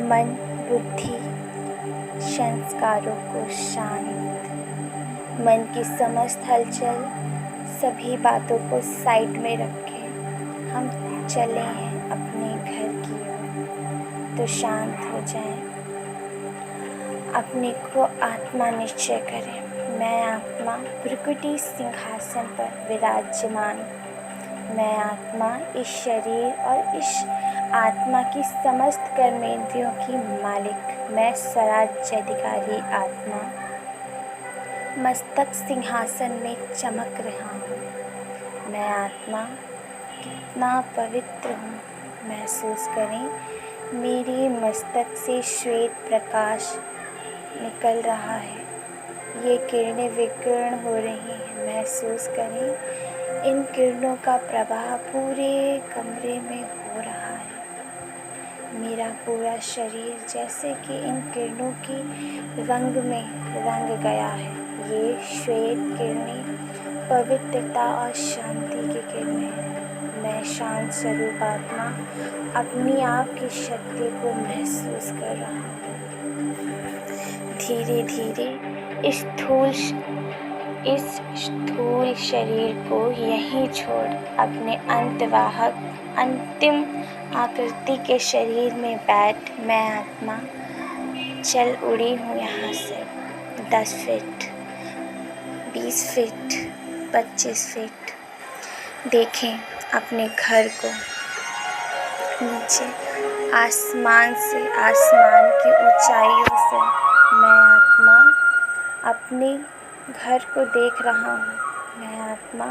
मन बुद्धि संस्कारों को शांत, मन की समस्त हलचल सभी बातों को साइड में रखें हम चले हैं अपने घर की ओर। तो शांत हो जाएं, अपने को आत्मा निश्चय करें। मैं आत्मा प्रकृति सिंहासन पर विराजमान, मैं आत्मा इस शरीर और इस आत्मा की समस्त कर्मेंद्रियों की मालिक, मैं स्वराज्याधिकारी आत्मा मस्तक सिंहासन में चमक रहा हूँ। मैं आत्मा कितना पवित्र हूँ महसूस करें। मेरी मस्तक से श्वेत प्रकाश निकल रहा है, ये किरणें विकीर्ण हो रही हैं महसूस करें। इन किरणों का प्रभाव पूरे कमरे में हो रहा है। मेरा पूरा शरीर जैसे कि इन किरणों की रंग में रंग गया है। ये श्वेत किरणें पवित्रता और शांति की किरणें हैं। मैं शांत स्वरूप आत्मा अपनी आप की शक्ति को महसूस कर रहा हूँ। धीरे धीरे इस स्थूल शरीर को यहीं छोड़ अपने अंतवाहक अंतिम आकृति के शरीर में बैठ मैं आत्मा चल उड़ी हूँ यहाँ से 10 फीट 20 फीट 25 फीट। देखें अपने घर को नीचे आसमान की ऊंचाइयों से मैं आत्मा अपने घर को देख रहा हूँ। मैं आत्मा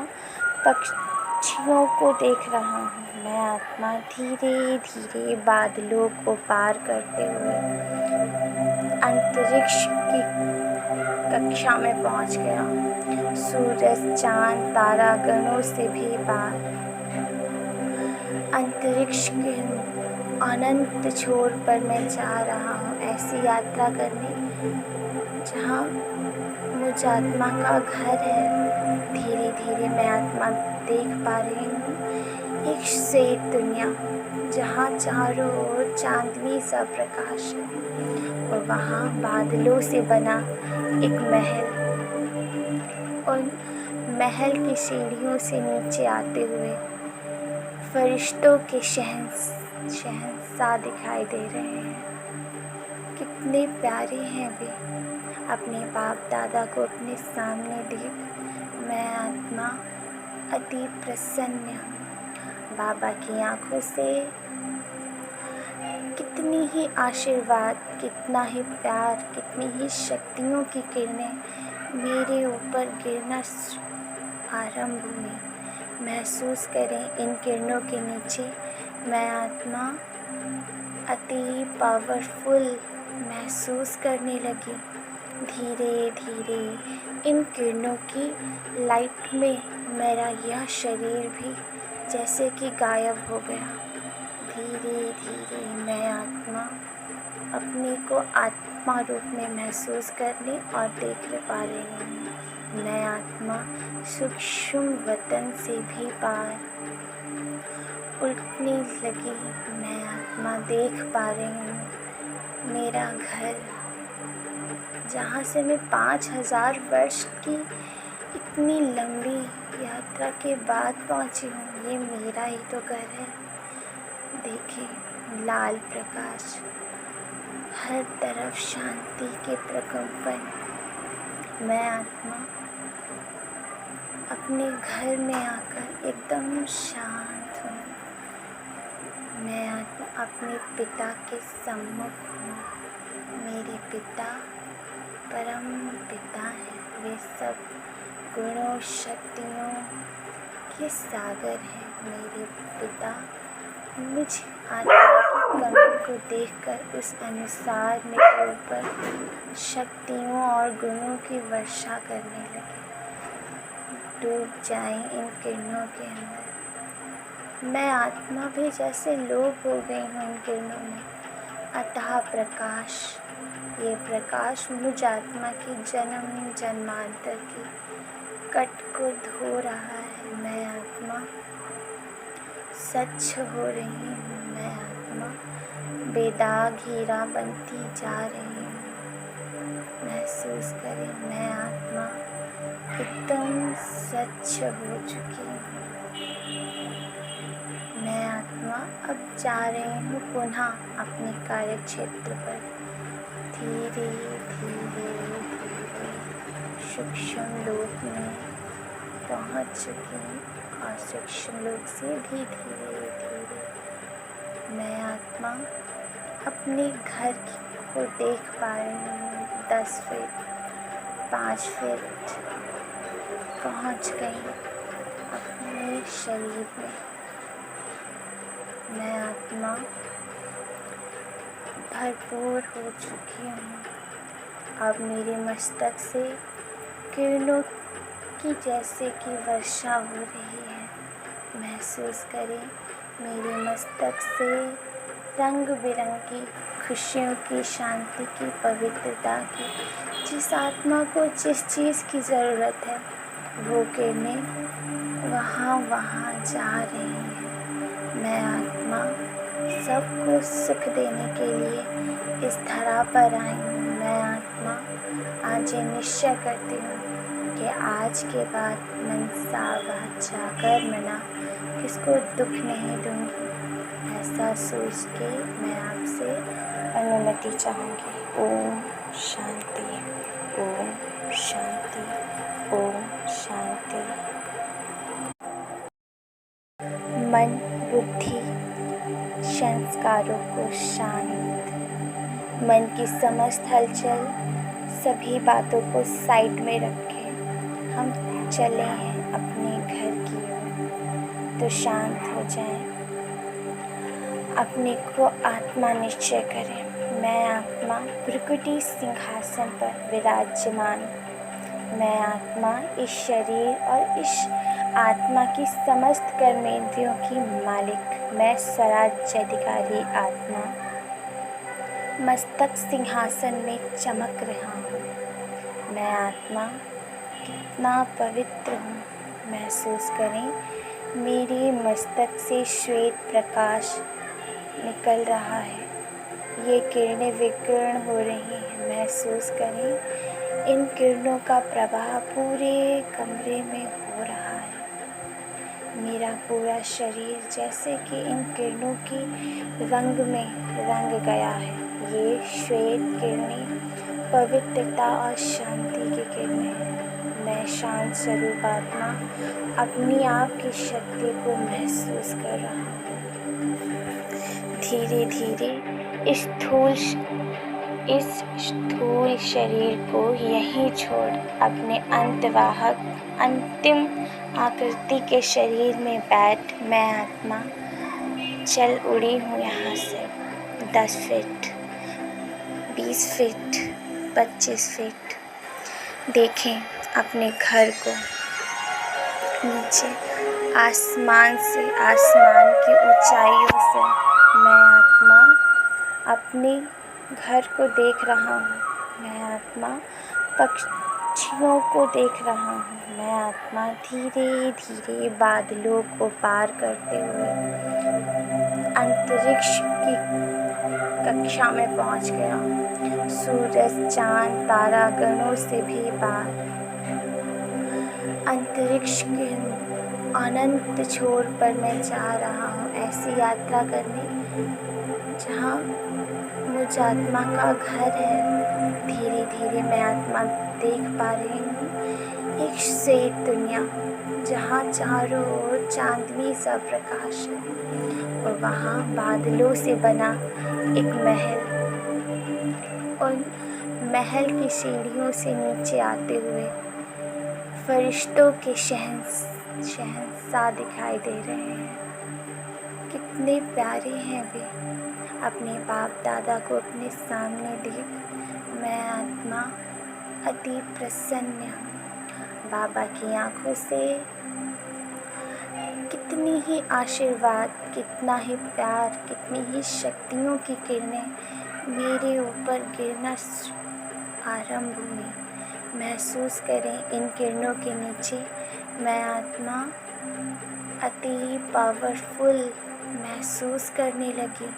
पक्षियों को देख रहा हूँ। मैं आत्मा धीरे धीरे बादलों को पार करते हुए अंतरिक्ष की कक्षा में पहुँच गया। सूरज चांद तारागणों से भी पार अंतरिक्ष के अनंत छोर पर मैं जा रहा हूँ ऐसी यात्रा करने जहाँ मुझ आत्मा का घर है। धीरे धीरे मैं आत्मा देख पा रही हूँ एक श्वेत दुनिया जहाँ चारों ओर चांदनी सा प्रकाश है और वहाँ बादलों से बना एक महल और महल की सीढ़ियों से नीचे आते हुए फरिश्तों के शहंशाह दिखाई दे रहे हैं। कितने प्यारे हैं वे। अपने बाप दादा को अपने सामने देख मैं आत्मा अति प्रसन्न हूँ। बाबा की आँखों से कितनी ही आशीर्वाद, कितना ही प्यार, कितनी ही शक्तियों की किरणें मेरे ऊपर गिरना आरंभ हुई। महसूस करें इन किरणों के नीचे मैं आत्मा अति पावरफुल महसूस करने लगी। धीरे धीरे इन किरणों की लाइट में मेरा यह शरीर भी जैसे कि गायब हो गया। धीरे धीरे मैं आत्मा अपने को आत्मा रूप में महसूस करने और देख पा रही हूँ। मैं आत्मा सूक्ष्म वतन से भी पार उड़ने लगी। मैं आत्मा देख पा रही हूँ मेरा घर जहाँ से मैं 5000 वर्ष की इतनी लंबी यात्रा के बाद पहुँची हूँ। ये मेरा ही तो घर है। देखिए लाल प्रकाश, हर तरफ शांति के प्रकंपन। मैं आत्मा अपने घर में आकर एकदम शांत हूँ। मैं आत्मा अपने पिता के सम्मुख हूँ। मेरे पिता परम पिता हैं। वे सब गुणों शक्तियों के सागर हैं। मेरे पिता मुझ आत्मा की कमी को देखकर उस अनुसार मेरे ऊपर शक्तियों और गुणों की वर्षा करने लगे। डूब जाएं इन किरणों के अंदर। मैं आत्मा भी जैसे लोप हो गई हूँ इन किरणों में। अतः प्रकाश, ये प्रकाश मुझ आत्मा की जन्म जन्मांतर की कट को धो रहा है। मैं आत्मा स्वच्छ हो रही हूँ। मैं आत्मा बेदाग हीरा बनती जा रही हूँ। महसूस करें, मैं आत्मा एकदम स्वच्छ हो चुकी हूँ। मैं आत्मा अब जा रही हूँ पुनः अपने कार्य क्षेत्र पर। धीरे धीरे धीरे सूक्ष्म लोक में पहुँच चुकी हूँ और सूक्ष्म लोक से भी धीरे धीरे मैं आत्मा अपने घर को देख पा रही हूँ। 10 फीट 5 फीट पहुँच गई अपने शरीर में। मैं आत्मा भरपूर हो चुकी हूँ। अब मेरे मस्तक से किरणों की जैसे कि वर्षा हो रही है। महसूस करें, मेरे मस्तक से रंग बिरंगी खुशियों की, शांति की, पवित्रता की, जिस आत्मा को जिस चीज़ की ज़रूरत है वो किरणें वहाँ जा रही हैं। मैं आत्मा सबको सुख देने के लिए इस धरा पर आई हूँ। मैं आत्मा आज ये निश्चय करती हूँ कि आज के बाद मनसा वाचा कर्मणा किसको दुख नहीं दूँगी। ऐसा सोच के मैं आपसे अनुमति चाहूँगी। ओम शांति, ओम शांति, ओम शांति। मन, बुद्धि, संस्कारों को शांत, मन की समस्त हलचल, सभी बातों को साइड में रखें। हम चले हैं अपने घर की ओर, तो शांत हो जाएं। अपने को आत्मा निश्चय करें। मैं आत्मा भृकुटी सिंहासन पर विराजमान। मैं आत्मा इस शरीर और इस आत्मा की समस्त कर्मेंद्रियों की मालिक। मैं स्वराज्याधिकारी आत्मा मस्तक सिंहासन में चमक रहा हूँ। मैं आत्मा कितना पवित्र हूँ। महसूस करें, मेरे मस्तक से श्वेत प्रकाश निकल रहा है। ये किरणें विकीर्ण हो रही हैं। महसूस करें, इन किरणों का प्रवाह पूरे कमरे में हो रहा है। मेरा पूरा शरीर जैसे कि इन किरणों की रंग में रंग गया है। ये श्वेत किरणें पवित्रता और शांति की किरणें हैं। मैं शांत स्वरूप आत्मा अपनी आप की शक्ति को महसूस कर रहा हूँ। धीरे धीरे इस स्थूल शरीर को यहीं छोड़ अपने अंतवाहक अंतिम आकृति के शरीर में बैठ मैं आत्मा चल उड़ी हूँ यहाँ से। 10 फीट 20 फीट 25 फीट देखें अपने घर को। नीचे आसमान की ऊंचाइयों से मैं आत्मा अपने घर को देख रहा हूँ। मैं आत्मा पक्षियों को देख रहा हूँ। मैं आत्मा धीरे धीरे बादलों को पार करते हुए अंतरिक्ष की कक्षा में पहुँच गया हूँ। सूरज, चाँद, तारागणों से भी पार अंतरिक्ष के अनंत छोर पर मैं जा रहा हूँ। ऐसी यात्रा करने जहाँ मुझ आत्मा का घर है। धीरे धीरे मैं आत्मा देख पा रही हूँ एक श्वेत दुनिया, जहाँ चारों ओर चांदनी सा प्रकाश है और वहाँ बादलों से बना एक महल। उन महल की सीढ़ियों से नीचे आते हुए फरिश्तों के शहंशाह दिखाई दे रहे हैं। कितने प्यारे हैं वे। अपने बाप दादा को अपने सामने देख मैं आत्मा अति प्रसन्न हूँ। बाबा की आँखों से कितनी ही आशीर्वाद, कितना ही प्यार, कितनी ही शक्तियों की किरणें मेरे ऊपर गिरना आरंभ हुई। महसूस करें, इन किरणों के नीचे मैं आत्मा अति पावरफुल महसूस करने लगी।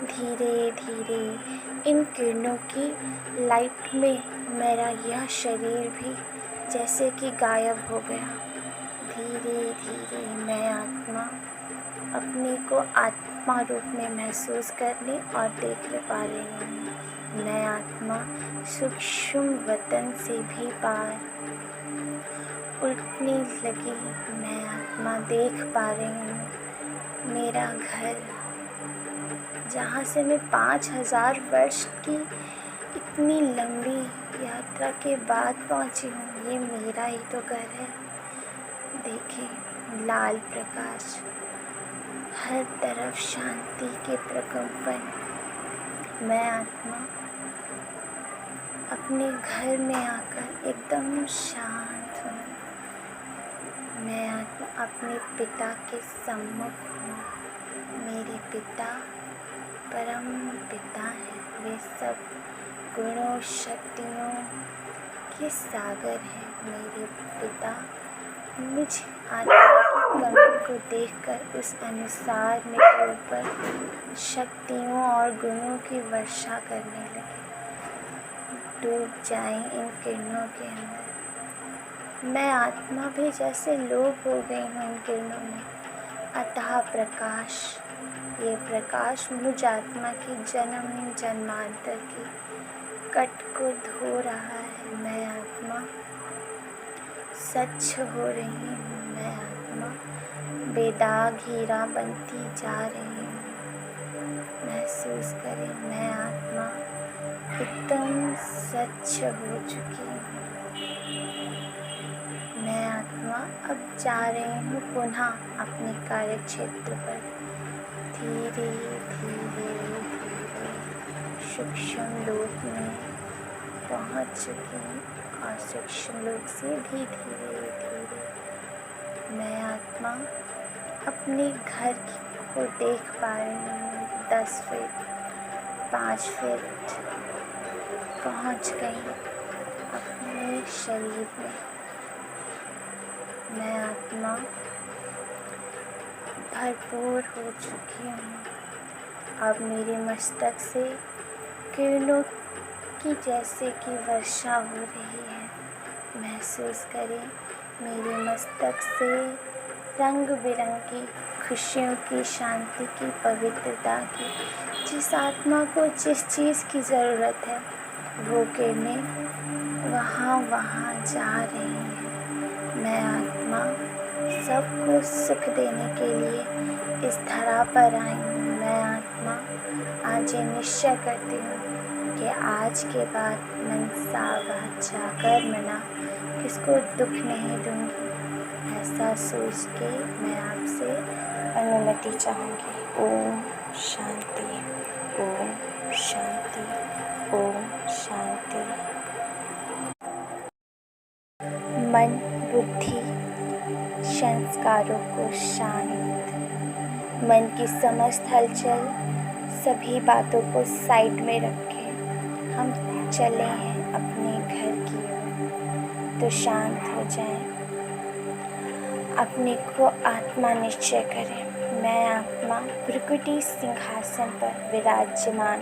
धीरे धीरे इन किरणों की लाइट में मेरा यह शरीर भी जैसे कि गायब हो गया। धीरे धीरे मैं आत्मा अपने को आत्मा रूप में महसूस करने और देख पा रही हूँ। मैं आत्मा सूक्ष्म वतन से भी पार उठने लगी। मैं आत्मा देख पा रही हूँ मेरा घर, जहाँ से मैं 5000 वर्ष की इतनी लंबी यात्रा के बाद पहुँची हूँ। ये मेरा ही तो घर है। देखिए लाल प्रकाश, हर तरफ शांति के प्रकंपन। मैं आत्मा अपने घर में आकर एकदम शांत हूँ। मैं आत्मा अपने पिता के सम्मुख हूँ। मेरे पिता परम पिता हैं। वे सब गुणों शक्तियों के सागर हैं। मेरे पिता मुझ आत्मा की कमी को देखकर उस अनुसार मेरे ऊपर शक्तियों और गुणों की वर्षा करने लगे। डूब जाएं इन किरणों के अंदर। मैं आत्मा भी जैसे लोप हो गई हूँ इन किरणों में। अतः प्रकाश, ये प्रकाश मुझ आत्मा की जन्म जन्मांतर की कट को धो रहा है। मैं आत्मा सच्च हो रही हूँ। मैं आत्मा बेदाग हीरा बनती जा रही हूँ। महसूस करें, मैं आत्मा एकदम सच्च हो चुकी हूँ। मैं आत्मा अब जा रही हूँ पुनः अपने कार्य क्षेत्र पर। धीरे धीरे धीरे सूक्ष्म लोक में पहुँच चुकी हूँ और सूक्ष्म लोक से भी धीरे धीरे मैं आत्मा अपने घर को देख पा रही हूँ। 10 फीट 5 फीट पहुँच गई अपने शरीर में। मैं आत्मा भरपूर हो चुकी हूँ। अब मेरे मस्तक से किरणों की जैसे कि वर्षा हो रही है। महसूस करें, मेरे मस्तक से रंग बिरंगी खुशियों की, शांति की, पवित्रता की, जिस आत्मा को जिस चीज़ की ज़रूरत है वो किरणें वहाँ वहाँ जा रही हैं। मैं आत्मा सबको सुख देने के लिए इस धरा पर आई हूँ। मैं आत्मा आज ये निश्चय करती हूँ कि आज के बाद मनसा वाचा कर्मणा किसको दुख नहीं दूँगी। ऐसा सोच के मैं आपसे अनुमति चाहूँगी। ओम शांति, ओम शांति, ओम शांति। मन बुद्धि संस्कारों को शांत, मन की समस्त हलचल सभी बातों को साइड में रखें। हम चले हैं अपने घर की ओर, तो शांत हो जाएं। अपने को आत्मा निश्चय करें। मैं आत्मा भृकुटी सिंहासन पर विराजमान।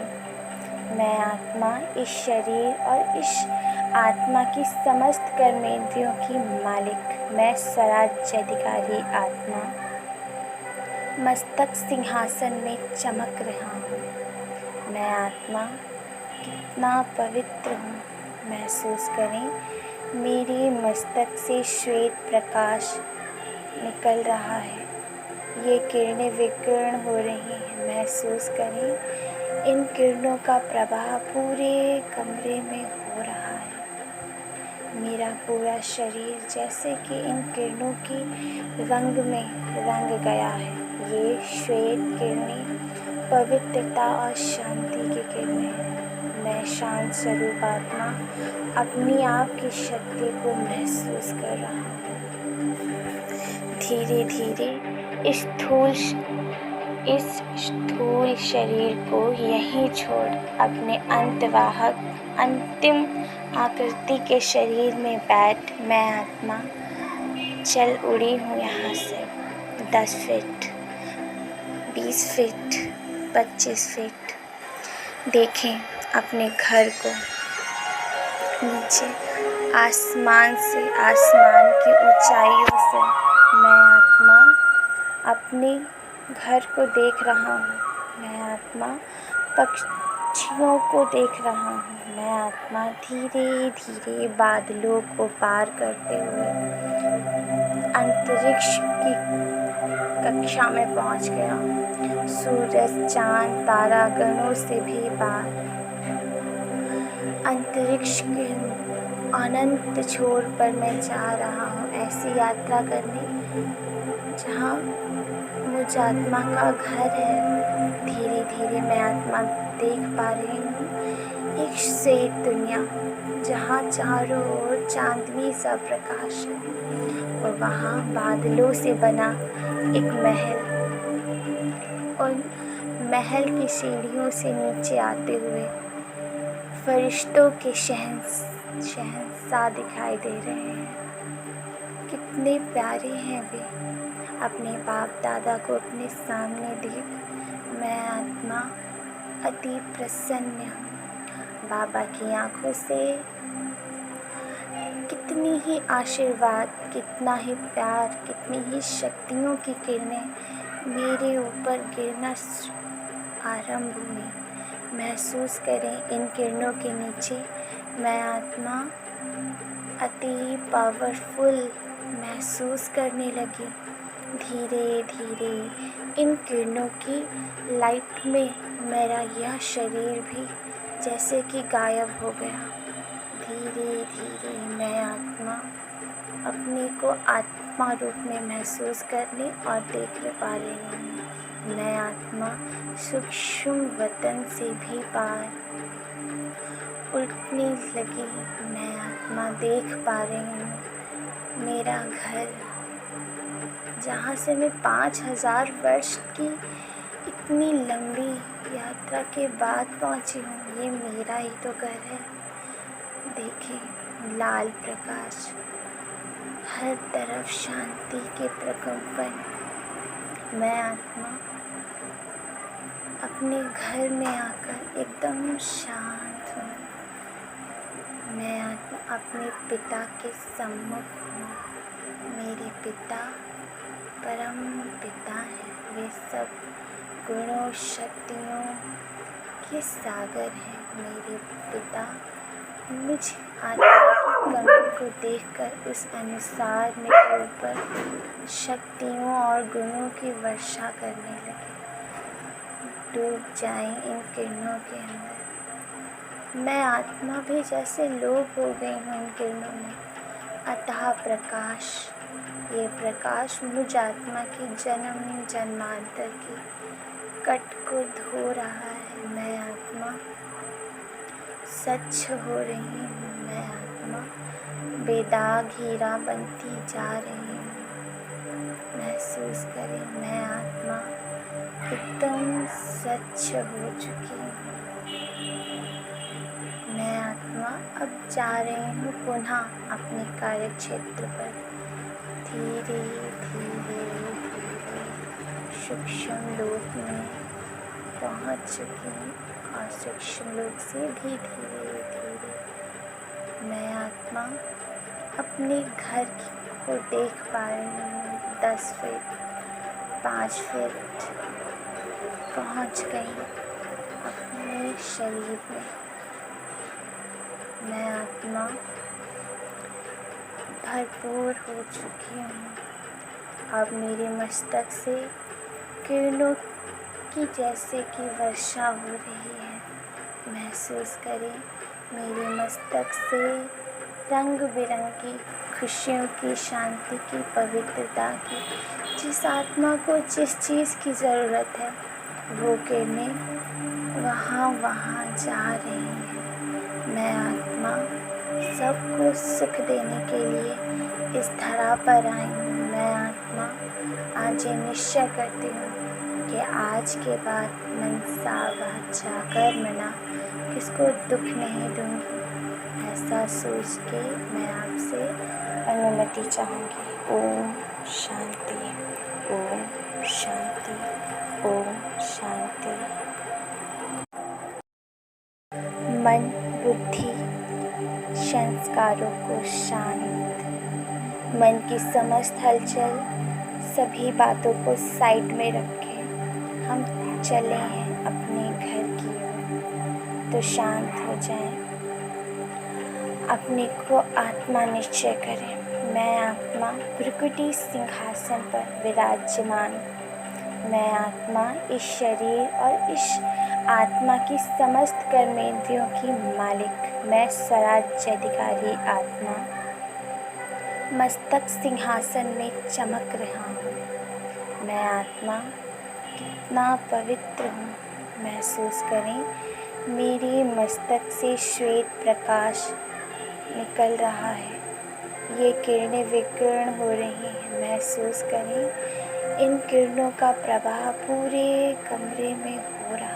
मैं आत्मा इस शरीर और इस आत्मा की समस्त कर्मेंद्रियों की मालिक। मैं स्वराज्याधिकारी आत्मा मस्तक सिंहासन में चमक रहा हूँ। मैं आत्मा कितना पवित्र हूँ। महसूस करें, मेरे मस्तक से श्वेत प्रकाश निकल रहा है। ये किरणें विकीर्ण हो रही हैं। महसूस करें, इन किरणों का प्रवाह पूरे कमरे में हो रहा है। मेरा पूरा शरीर जैसे कि इन किरणों की रंग में रंग गया है। ये श्वेत किरणें पवित्रता और शांति की किरणें हैं। मैं शांत स्वरूप आत्मा अपनी आप की शक्ति को महसूस कर रहा हूँ। धीरे धीरे इस स्थूल शरीर को यहीं छोड़ अपने अंतवाहक अंतिम आकृति के शरीर में बैठ मैं आत्मा चल उड़ी हूँ यहाँ से। 10 फीट 20 फीट 25 फीट देखें अपने घर को नीचे आसमान से, आसमान की ऊंचाइयों से। मैं आत्मा अपने घर को देख रहा हूँ। मैं आत्मा पक्षियों को देख रहा हूँ। मैं आत्मा धीरे धीरे बादलों को पार करते हुए अंतरिक्ष की कक्षा में पहुँच गया। सूरज, चांद, तारागणों से भी पार अंतरिक्ष के अनंत छोर पर मैं जा रहा हूँ ऐसी यात्रा करने जहाँ मुझ आत्मा का घर है। धीरे धीरे मैं आत्मा देख पा रही हूँ एक श्वेत दुनिया जहाँ चारों ओर चांदनी सा प्रकाश है और वहाँ बादलों से बना एक महल और महल की सीढ़ियों से नीचे आते हुए फरिश्तों के शहंशाह दिखाई दे रहे हैं। कितने प्यारे हैं वे। अपने बाप दादा को अपने सामने देख मैं आत्मा अति प्रसन्न हूँ। बाबा की आँखों से कितनी ही आशीर्वाद, कितना ही प्यार, कितनी ही शक्तियों की किरणें मेरे ऊपर गिरना आरंभ हुई। महसूस करें इन किरणों के नीचे मैं आत्मा अति पावरफुल महसूस करने लगी। धीरे धीरे इन किरणों की लाइट में मेरा यह शरीर भी जैसे कि गायब हो गया। धीरे धीरे मैं आत्मा अपने को आत्मा रूप में महसूस करने और देख पा रही हूँ। मैं आत्मा सूक्ष्म वतन से भी पार उलटने लगी। मैं आत्मा देख पा रही हूँ मेरा घर जहाँ से मैं 5000 वर्ष की इतनी लंबी यात्रा के बाद पहुँची हूँ। ये मेरा ही तो घर है। देखें लाल प्रकाश, हर तरफ शांति के प्रकंपन। मैं आत्मा अपने घर में आकर एकदम शांत हूँ। मैं आत्मा अपने पिता के सम्मुख हूँ। मेरे पिता परम पिता हैं। वे सब गुणों शक्तियों के सागर हैं। मेरे पिता मुझ आत्मा की कमी को देखकर उस अनुसार मेरे ऊपर शक्तियों और गुणों की वर्षा करने लगे। डूब जाएं इन किरणों के अंदर। मैं आत्मा भी जैसे लोप हो गई हूँ इन किरणों में। अतः प्रकाश, ये प्रकाश मुझ आत्मा की जन्म जन्मांतर की कट को धो रहा है। मैं आत्मा सच्च हो रही हूँ। मैं आत्मा बेदाग हीरा बनती जा रही हूँ। महसूस करें मैं आत्मा एकदम सच्च हो चुकी हूँ। मैं आत्मा अब जा रही हूँ पुनः अपने कार्य क्षेत्र पर। धीरे धीरे धीरे सूक्ष्म लोक में पहुँच चुकी हूँ और सूक्ष्म लोक से भी धीरे धीरे मैं आत्मा अपने घर को देख पा रही हूँ। 10 फीट 5 फीट पहुँच गई अपने शरीर में। मैं आत्मा भरपूर हो चुकी हूँ। अब मेरे मस्तक से किरणों की जैसे कि वर्षा हो रही है। महसूस करें मेरे मस्तक से रंग बिरंगी खुशियों की, शांति की, पवित्रता की, जिस आत्मा को जिस चीज़ की ज़रूरत है वो किरणें वहाँ वहाँ जा रही हैं। मैं आत्मा सबको सुख देने के लिए इस धरा पर आई हूँ। मैं आत्मा आज ये निश्चय करती हूँ कि आज के बाद मनसा वाचा कर्मणा किसको दुख नहीं दूँगी। ऐसा सोच के मैं आपसे अनुमति चाहूँगी। ओम शांति, ओम शांति, ओम शांति। मन बुद्धि संस्कारों को शांत, मन की समस्त हलचल सभी बातों को साइड में रखें हम चले हैं अपने घर की ओर। तो शांत हो जाएं, अपने को आत्मा निश्चय करें। मैं आत्मा भृकुटी सिंहासन पर विराजमान, मैं आत्मा इस शरीर और इस आत्मा की समस्त कर्मेंद्रियों की मालिक, मैं स्वराज्याधिकारी आत्मा मस्तक सिंहासन में चमक रहा हूँ। मैं आत्मा कितना पवित्र हूँ, महसूस करें। मेरे मस्तक से श्वेत प्रकाश निकल रहा है, ये किरणें विकीर्ण हो रही हैं, महसूस करें। इन किरणों का प्रवाह पूरे कमरे में हो रहा है।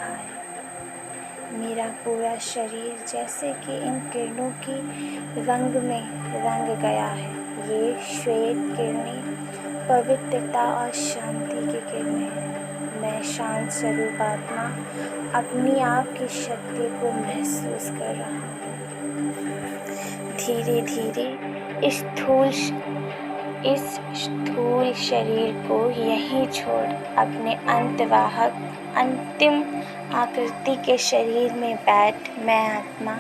मेरा पूरा शरीर जैसे कि इन किरणों की रंग में रंग गया है। ये श्वेत किरणें पवित्रता और शांति की किरणें हैं। मैं शांत स्वरूप आत्मा अपनी आप की शक्ति को महसूस कर रहा हूँ। धीरे धीरे इस स्थूल शरीर को यहीं छोड़ अपने अंतवाहक अंतिम आकृति के शरीर में बैठ मैं आत्मा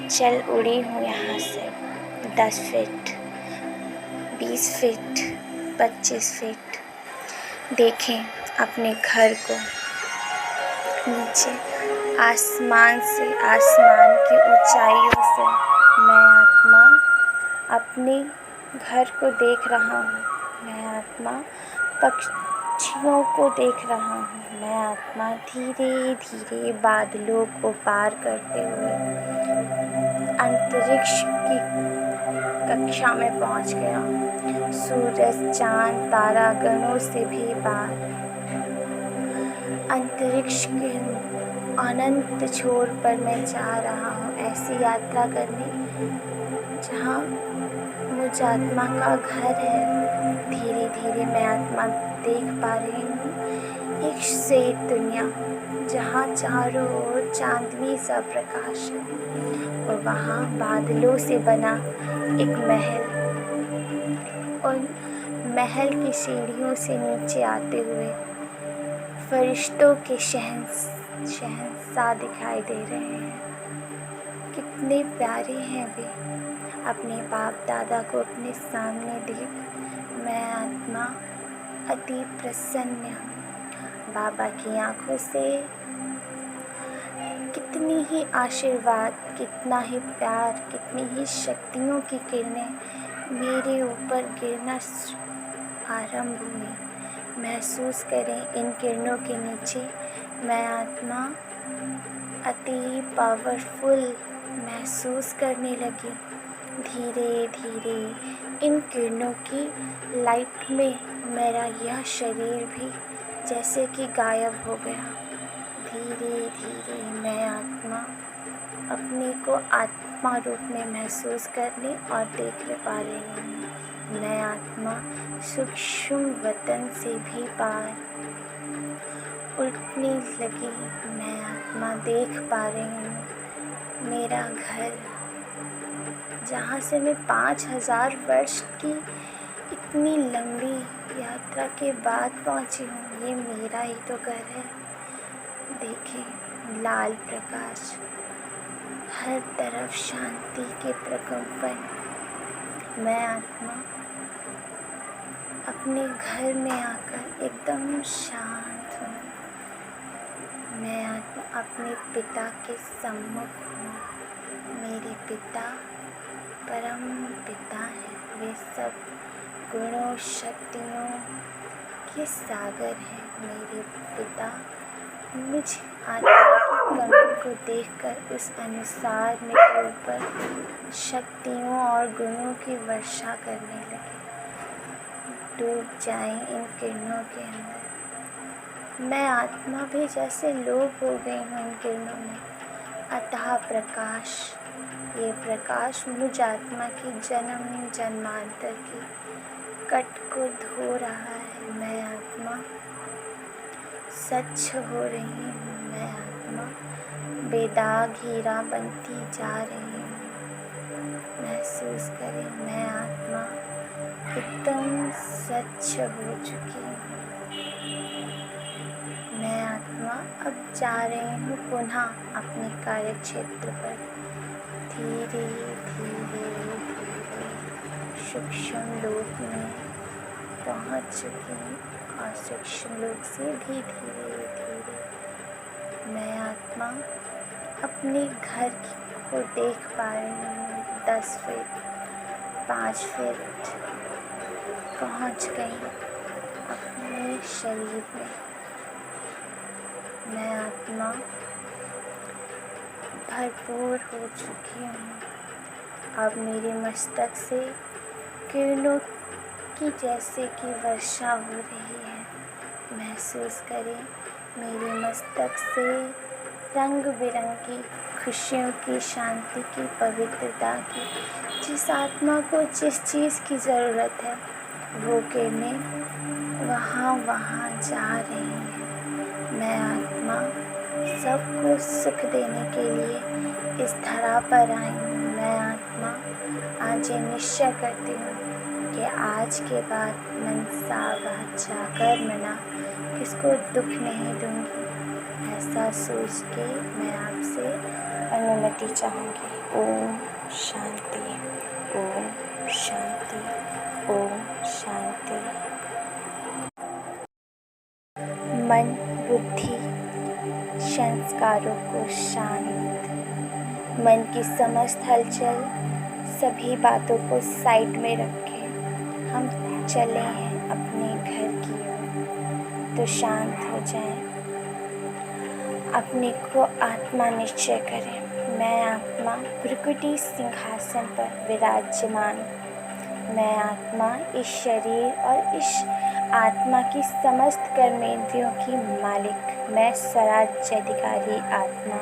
चल उड़ी हूँ यहाँ से 10 फीट, 20 फीट, 25 फीट। देखें अपने घर को नीचे आसमान से, आसमान की ऊंचाइयों से मैं आत्मा अपने घर को देख रहा हूँ। मैं आत्मा पक्षियों को देख रहा हूँ। मैं आत्मा धीरे धीरे बादलों को पार करते हुए अंतरिक्ष की कक्षा में पहुँच गया हूँ। सूरज चांद तारागणों से भी पार अंतरिक्ष के अनंत छोर पर मैं जा रहा हूँ, ऐसी यात्रा करने जहाँ मुझ आत्मा का घर है। धीरे धीरे मैं आत्मा देख पा रही हूँ एक श्वेत दुनिया, जहाँ चारों ओर चांदनी सा प्रकाश है और वहाँ बादलों से बना एक महल, और महल की सीढ़ियों से नीचे आते हुए फरिश्तों के शहंशाह दिखाई दे रहे हैं। कितने प्यारे हैं वे। अपने बाप दादा को अपने सामने देख मैं आत्मा अति प्रसन्न हूँ। बाबा की आँखों से कितनी ही आशीर्वाद, कितना ही प्यार, कितनी ही शक्तियों की किरणें मेरे ऊपर गिरना आरंभ हुई। महसूस करें इन किरणों के नीचे मैं आत्मा अति पावरफुल महसूस करने लगी। धीरे धीरे इन किरणों की लाइट में मेरा यह शरीर भी जैसे कि गायब हो गया। धीरे धीरे मैं आत्मा अपने को आत्मा रूप में महसूस करने और देख पा रही हूँ। मैं आत्मा सूक्ष्म वतन से भी पार उठने लगी। मैं आत्मा देख पा रही हूँ मेरा घर, जहाँ से मैं 5000 वर्ष की इतनी लंबी यात्रा के बाद पहुँची हूँ। ये मेरा ही तो घर है। देखें लाल प्रकाश, हर तरफ शांति के प्रकंपन। मैं आत्मा अपने घर में आकर एकदम शांत हूँ। मैं आत्मा अपने पिता के सम्मुख हूँ। मेरे पिता परम पिता हैं। वे सब गुणों शक्तियों के सागर हैं। मेरे पिता मुझ आत्मा की कमी को देखकर उस अनुसार मेरे ऊपर शक्तियों और गुणों की वर्षा करने लगे। डूब जाएं इन किरणों के अंदर। मैं आत्मा भी जैसे लोप हो गई हूँ इन किरणों में। अतः प्रकाश, ये प्रकाश मुझ आत्मा की जन्म जन्मांतर की कट को धो रहा है। मैं आत्मा स्वच्छ हो रही हूँ। मैं आत्मा बेदाग हीरा बनती जा रही हूँ। महसूस करें, मैं आत्मा एकदम स्वच्छ हो चुकी हूँ। मैं आत्मा अब जा रही हूँ पुनः अपने कार्यक्षेत्र पर। धीरे धीरे धीरे सूक्ष्म लोक में पहुँच चुकी हूँ और सूक्ष्म लोक से भी धीरे धीरे मैं आत्मा अपने घर को देख पा रही हूँ। 10 फीट 5 फीट पहुँच गई अपने शरीर में। मैं आत्मा भरपूर हो चुकी हूँ। अब मेरे मस्तक से किरणों की जैसे कि वर्षा हो रही है। महसूस करें, मेरे मस्तक से रंग बिरंगी खुशियों की, शांति की, पवित्रता की, जिस आत्मा को जिस चीज़ की ज़रूरत है वो किरणें वहाँ वहाँ जा रही हैं। मैं आत्मा सबको सुख देने के लिए इस धरा पर आई हूँ। मैं आत्मा आज ये निश्चय करती हूँ कि आज के बाद मनसा वाचा कर्मणा किसको दुख नहीं दूँगी। ऐसा सोच के मैं आपसे अनुमति चाहूँगी। ओम शांति, ओम शांति, ओम शांति। मन, बुद्धि, संस्कारों को शांत, मन की समस्त हलचल, सभी बातों को साइड में रखें। हम चले हैं अपने घर की ओर, तो शांत हो जाएं। अपने को आत्मा निश्चय करें। मैं आत्मा भृकुटी सिंहासन पर विराजमान। मैं आत्मा इस शरीर और इस आत्मा की समस्त कर्मेंद्रियों की मालिक। मैं स्वराज्याधिकारी आत्मा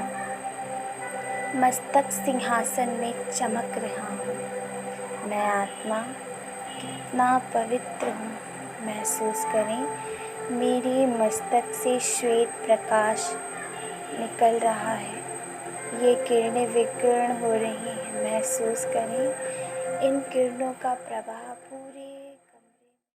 मस्तक सिंहासन में चमक रहा हूँ। मैं आत्मा कितना पवित्र हूँ। महसूस करें, मेरे मस्तक से श्वेत प्रकाश निकल रहा है। ये किरणें विकीर्ण हो रही हैं। महसूस करें, इन किरणों का प्रभाव